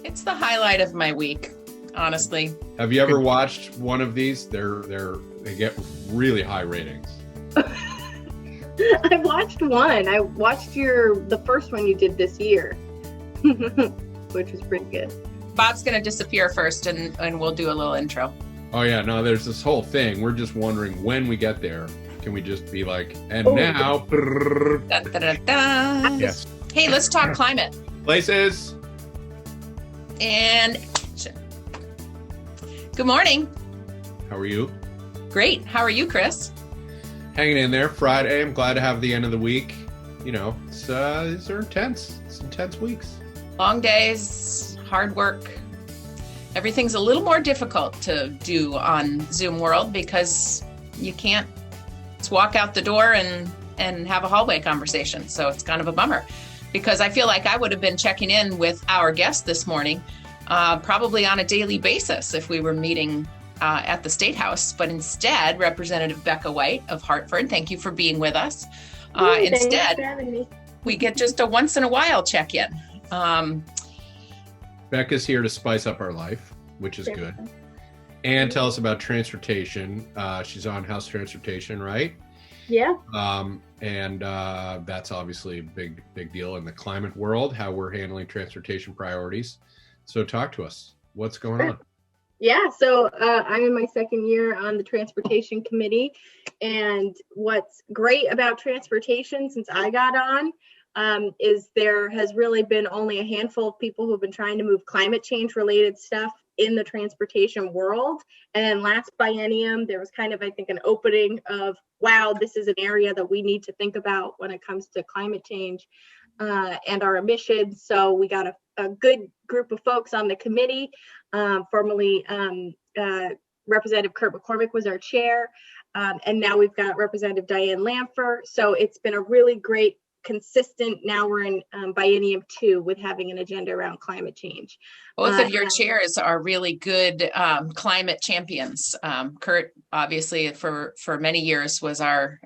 It's the highlight of my week, honestly. Have you ever watched one of these? They get really high ratings. I watched one. I watched the first one you did this year, which was pretty good. Bob's going to disappear first and we'll do a little intro. Oh yeah, no, there's this whole thing. We're just wondering when we get there. Can we just be like, and now? Dun, dun, dun, dun. Yes. Hey, let's talk climate. Places. And good morning. How are you? Great. How are you, Chris? Hanging in there. Friday. I'm glad to have the end of the week. You know, these are intense. It's intense weeks. Long days, hard work. Everything's a little more difficult to do on Zoom World because you can't just walk out the door and have a hallway conversation. So it's kind of a bummer because I feel like I would have been checking in with our guest this morning, probably on a daily basis if we were meeting at the State House. But instead, Representative Becca White of Hartford, thank you for being with us. Instead, we get just a once in a while check-in. Becca's here to spice up our life, which is good. And tell us about transportation. She's on House Transportation, right? Yeah. And that's obviously a big deal in the climate world, how we're handling transportation priorities. So talk to us. What's going on? Yeah, so I'm in my second year on the Transportation Committee. And what's great about transportation since I got on is there has really been only a handful of people who've been trying to move climate change related stuff in the transportation world. And then last biennium, there was kind of, I think, an opening of, wow, this is an area that we need to think about when it comes to climate change and our emissions. So we got a good group of folks on the committee. Formerly, Representative Kurt McCormick was our chair. And now we've got Representative Diane Lampfer. So it's been a really great consistent. Now we're in biennium 2 with having an agenda around climate change. Both of your chairs are really good climate champions. Kurt, obviously, for many years was our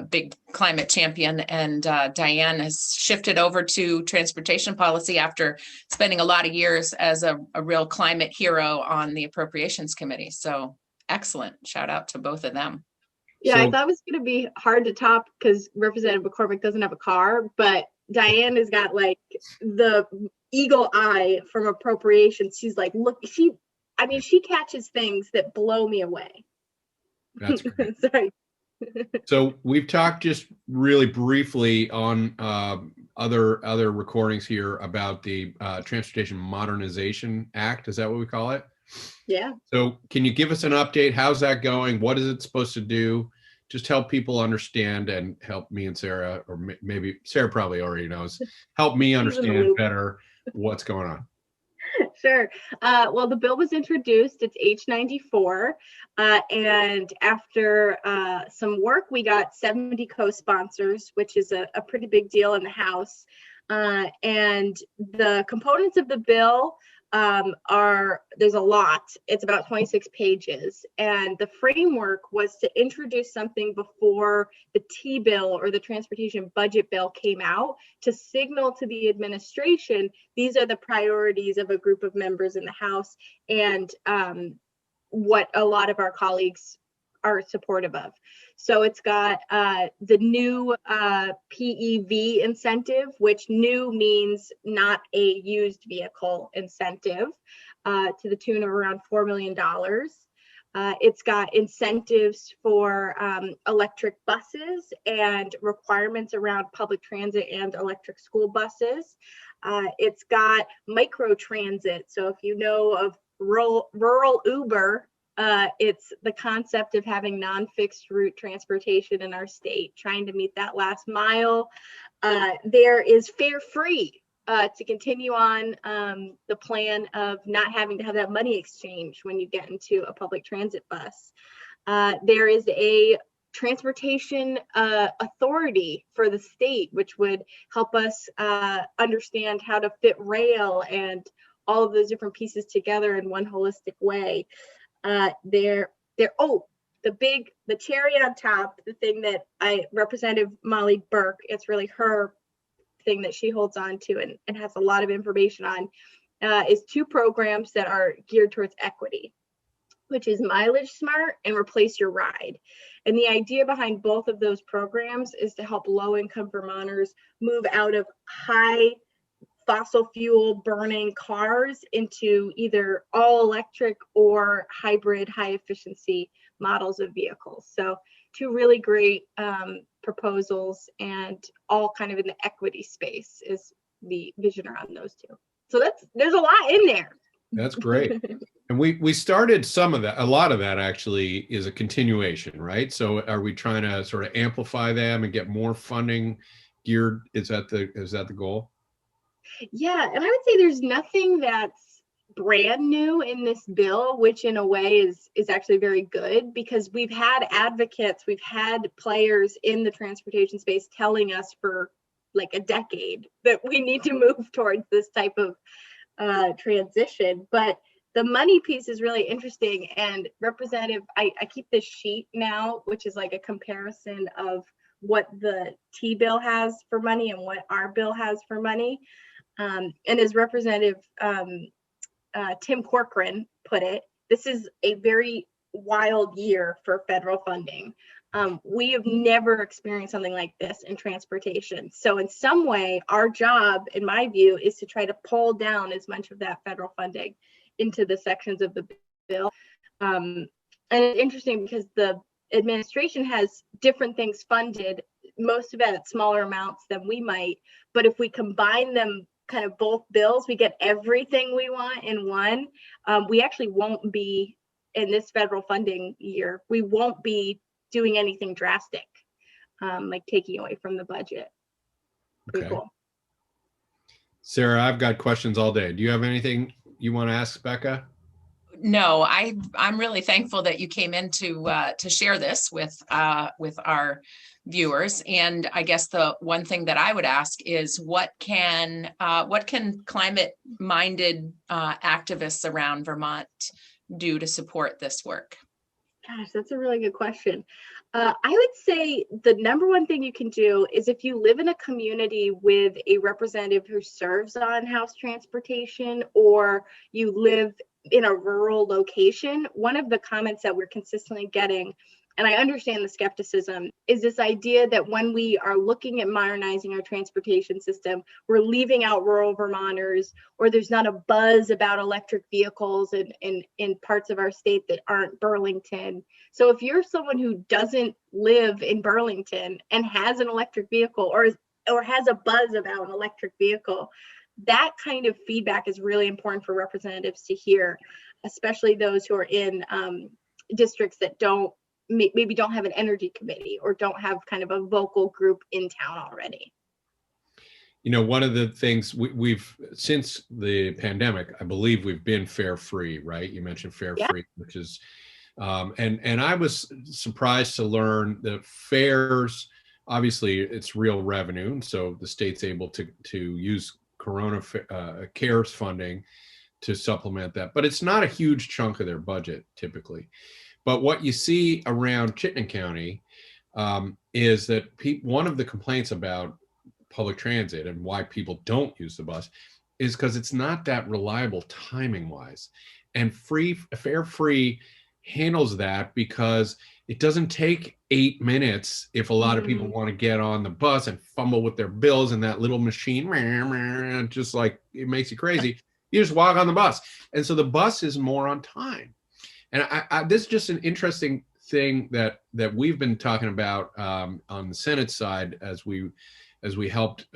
big climate champion, and Diane has shifted over to transportation policy after spending a lot of years as a real climate hero on the Appropriations Committee. So excellent. Shout out to both of them. Yeah, I thought it was going to be hard to top because Representative McCormick doesn't have a car, but Diane has got like the eagle eye from appropriations. She's like, look, she catches things that blow me away. That's great. Sorry. So we've talked just really briefly on other recordings here about the Transportation Modernization Act. Is that what we call it? Yeah. So can you give us an update? How's that going? What is it supposed to do? Just help people understand and help me and Sarah, or maybe Sarah probably already knows, help me understand better what's going on. Sure. Well, the bill was introduced. It's H94. And after some work, we got 70 co-sponsors, which is a pretty big deal in the House. And the components of the bill there's a lot. It's about 26 pages. And the framework was to introduce something before the T-bill or the transportation budget bill came out to signal to the administration, these are the priorities of a group of members in the House and what a lot of our colleagues are supportive of. So it's got the new PEV incentive, which new means not a used vehicle incentive, to the tune of around $4 million. It's got incentives for electric buses and requirements around public transit and electric school buses. It's got micro transit. So if you know of rural Uber, it's the concept of having non-fixed route transportation in our state, trying to meet that last mile. There is fare free to continue on the plan of not having to have that money exchange when you get into a public transit bus. There is a transportation authority for the state, which would help us understand how to fit rail and all of those different pieces together in one holistic way. The cherry on top, the thing that Representative Molly Burke, it's really her thing that she holds on to and has a lot of information on, is 2 programs that are geared towards equity, which is Mileage Smart and Replace Your Ride. And the idea behind both of those programs is to help low-income Vermonters move out of high fossil fuel burning cars into either all electric or hybrid high efficiency models of vehicles. So 2 really great proposals, and all kind of in the equity space is the vision around those 2. So there's a lot in there. That's great. And we started some of that. A lot of that actually is a continuation, right? So are we trying to sort of amplify them and get more funding geared? Is that the goal? Yeah, and I would say there's nothing that's brand new in this bill, which in a way is actually very good, because we've had advocates, we've had players in the transportation space telling us for like a decade that we need to move towards this type of transition. But the money piece is really interesting. And Representative, I keep this sheet now, which is like a comparison of what the T bill has for money and what our bill has for money. And as Representative Tim Corcoran put it, this is a very wild year for federal funding. We have never experienced something like this in transportation. So in some way, our job, in my view, is to try to pull down as much of that federal funding into the sections of the bill. And it's interesting because the administration has different things funded, most of it at smaller amounts than we might. But if we combine them, kind of both bills, we get everything we want in one. We actually won't be, in this federal funding year, we won't be doing anything drastic, like taking away from the budget. Pretty Okay. cool. Sarah, I've got questions all day. Do you have anything you want to ask Becca? No, I'm really thankful that you came in to share this with our viewers. And I guess the one thing that I would ask is what can climate-minded activists around Vermont do to support this work? Gosh, that's a really good question. I would say the number one thing you can do is, if you live in a community with a representative who serves on House transportation, or you live in a rural location, one of the comments that we're consistently getting, and I understand the skepticism, is this idea that when we are looking at modernizing our transportation system, we're leaving out rural Vermonters, or there's not a buzz about electric vehicles in parts of our state that aren't Burlington. So if you're someone who doesn't live in Burlington and has an electric vehicle, or has a buzz about an electric vehicle, that kind of feedback is really important for representatives to hear, especially those who are in districts that maybe don't have an energy committee, or don't have kind of a vocal group in town already. You know, one of the things we've since the pandemic, I believe we've been fare free, right? You mentioned fare free, which is, and I was surprised to learn that fares, obviously it's real revenue. And so the state's able to use Corona CARES funding to supplement that, but it's not a huge chunk of their budget typically. But what you see around Chittenden County is that one of the complaints about public transit and why people don't use the bus is because it's not that reliable timing wise. And fare free handles that, because it doesn't take 8 minutes if a lot of people want to get on the bus and fumble with their bills, and that little machine just like it makes you crazy. You just walk on the bus, and so the bus is more on time. And this is just an interesting thing that we've been talking about on the Senate side as we helped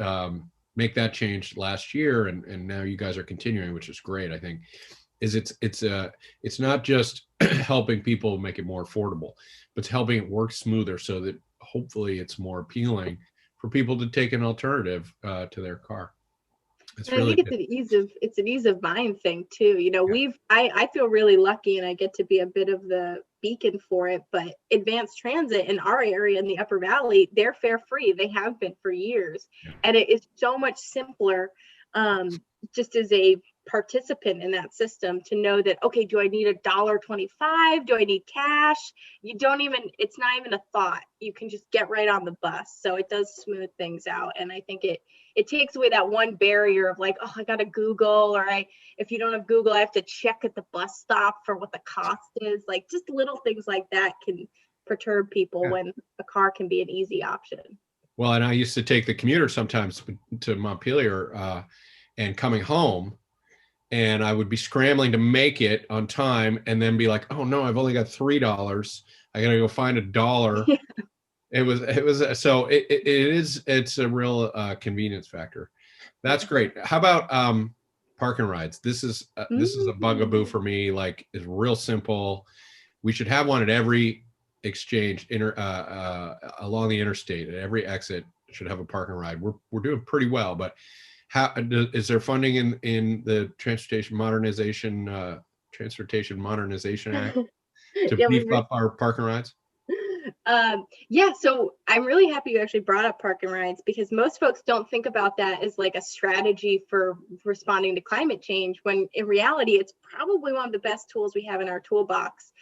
make that change last year, and now you guys are continuing, which is great. I think it's not just helping people make it more affordable, but it's helping it work smoother, so that hopefully it's more appealing for people to take an alternative to their car. It's really I think it's an ease of mind thing too. You know, I feel really lucky, and I get to be a bit of the beacon for it, but advanced transit in our area in the Upper Valley, they're fare free. They have been for years. And it is so much simpler, just as a participant in that system to know that, okay, do I need $1.25? Do I need cash? It's not even a thought. You can just get right on the bus. So it does smooth things out. And I think it takes away that one barrier of like, oh, I got to Google, or if you don't have Google, I have to check at the bus stop for what the cost is. Like just little things like that can perturb people when a car can be an easy option. Well, and I used to take the commuter sometimes to Montpelier and coming home, and I would be scrambling to make it on time and then be like, oh no, I've only got $3. I got to go find $1. Yeah. It's a real convenience factor. That's great. How about park and rides? This is a bugaboo for me. Like, it's real simple. We should have one at every exchange along the interstate. At every exit should have a park and ride. We're doing pretty well, but is there funding in the Transportation Modernization Act to beef up our park and rides? So I'm really happy you actually brought up park and rides, because most folks don't think about that as like a strategy for responding to climate change, when in reality, it's probably one of the best tools we have in our toolbox.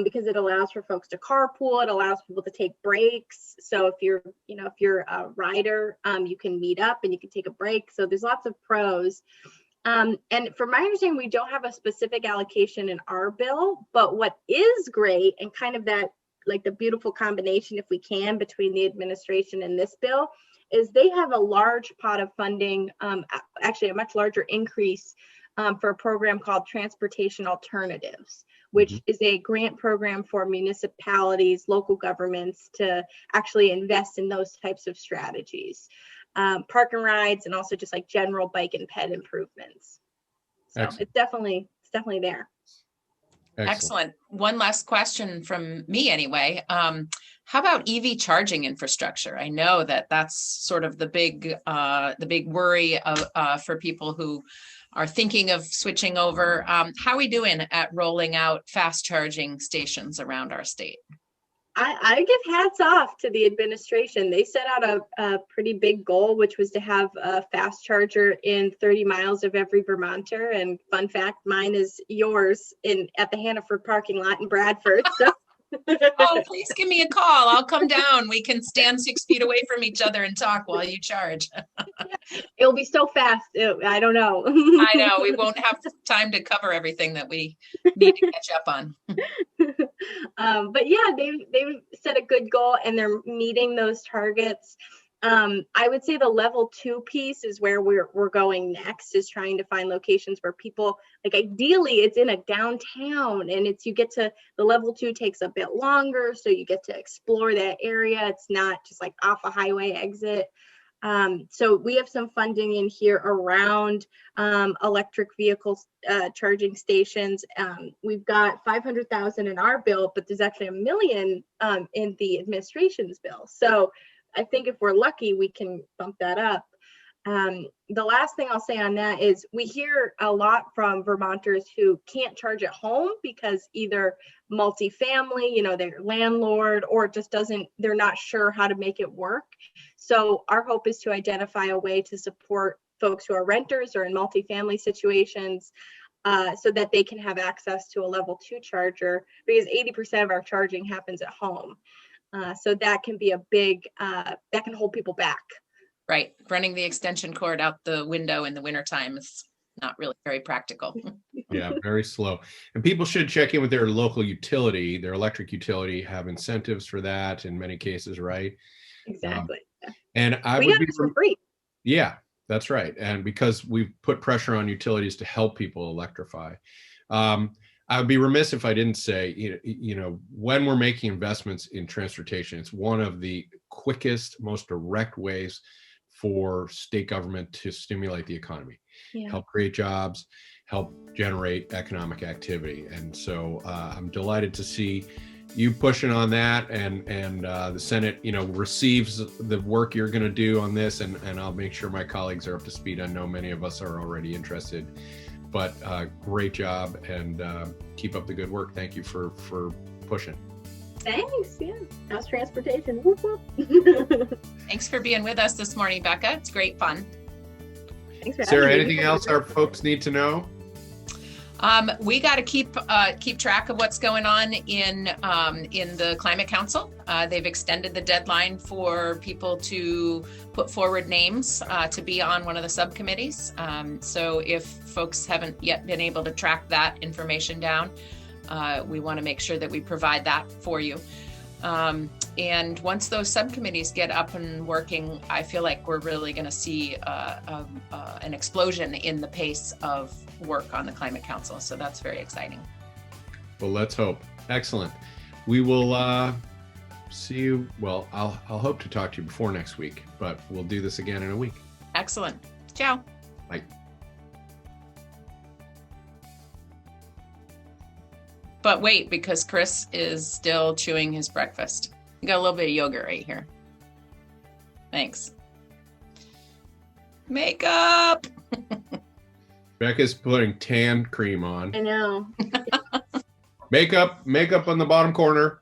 Because it allows for folks to carpool, it allows people to take breaks. So if you're a rider, you can meet up and you can take a break. So there's lots of pros. And from my understanding, we don't have a specific allocation in our bill, but what is great, and kind of that, like the beautiful combination, if we can, between the administration and this bill, is they have a large pot of funding, actually a much larger increase for a program called Transportation Alternatives, which is a grant program for municipalities, local governments to actually invest in those types of strategies, park and rides, and also just like general bike and ped improvements. So it's definitely there. Excellent. One last question from me anyway. How about EV charging infrastructure? I know that's sort of the big worry for people who are thinking of switching over. How are we doing at rolling out fast charging stations around our state? I give hats off to the administration. They set out a pretty big goal, which was to have a fast charger in 30 miles of every Vermonter. And fun fact, mine is yours at the Hannaford parking lot in Bradford. So. Oh, please give me a call. I'll come down. We can stand 6 feet away from each other and talk while you charge. It'll be so fast. I don't know. I know. We won't have time to cover everything that we need to catch up on. But yeah, they've set a good goal and they're meeting those targets. I would say the level 2 piece is where we're going next, is trying to find locations where people, like, ideally it's in a downtown, and you get to the level 2 takes a bit longer, so you get to explore that area. It's not just like off a highway exit. So we have some funding in here around electric vehicle charging stations. We've got $500,000 in our bill, but there's actually $1 million in the administration's bill. So I think if we're lucky, we can bump that up. The last thing I'll say on that is we hear a lot from Vermonters who can't charge at home because either multifamily, their landlord, or it just they're not sure how to make it work. So our hope is to identify a way to support folks who are renters or in multifamily situations so that they can have access to a level 2 charger, because 80% of our charging happens at home. So that can be a big, that can hold people back. Right. Running the extension cord out the window in the wintertime is not really very practical. Yeah, very slow. And people should check in with their local utility, their electric utility, have incentives for that in many cases, right? Exactly. And we got this for free. Yeah, that's right. And because we've put pressure on utilities to help people electrify. I would be remiss if I didn't say, when we're making investments in transportation, it's one of the quickest, most direct ways for state government to stimulate the economy, help create jobs, help generate economic activity. And so I'm delighted to see you pushing on that, and the Senate, receives the work you're going to do on this, and I'll make sure my colleagues are up to speed. I know many of us are already interested. But great job, and keep up the good work. Thank you for pushing. Thanks. Yeah. How's transportation? Whoop, whoop. Thanks for being with us this morning, Becca. It's great fun. Thanks for Sarah, having me. anything else our folks need to know? We got to keep track of what's going on in the Climate Council. They've extended the deadline for people to put forward names to be on one of the subcommittees. So if folks haven't yet been able to track that information down, we want to make sure that we provide that for you. And once those subcommittees get up and working, I feel like we're really going to see an explosion in the pace of work on the Climate Council. So that's very exciting. Well, let's hope. Excellent. We will see you. Well, I'll hope to talk to you before next week, but we'll do this again in a week. Excellent. Ciao. Bye. But wait, because Chris is still chewing his breakfast. You got a little bit of yogurt right here. Thanks. Makeup. Becca's putting tan cream on. I know. Makeup on the bottom corner.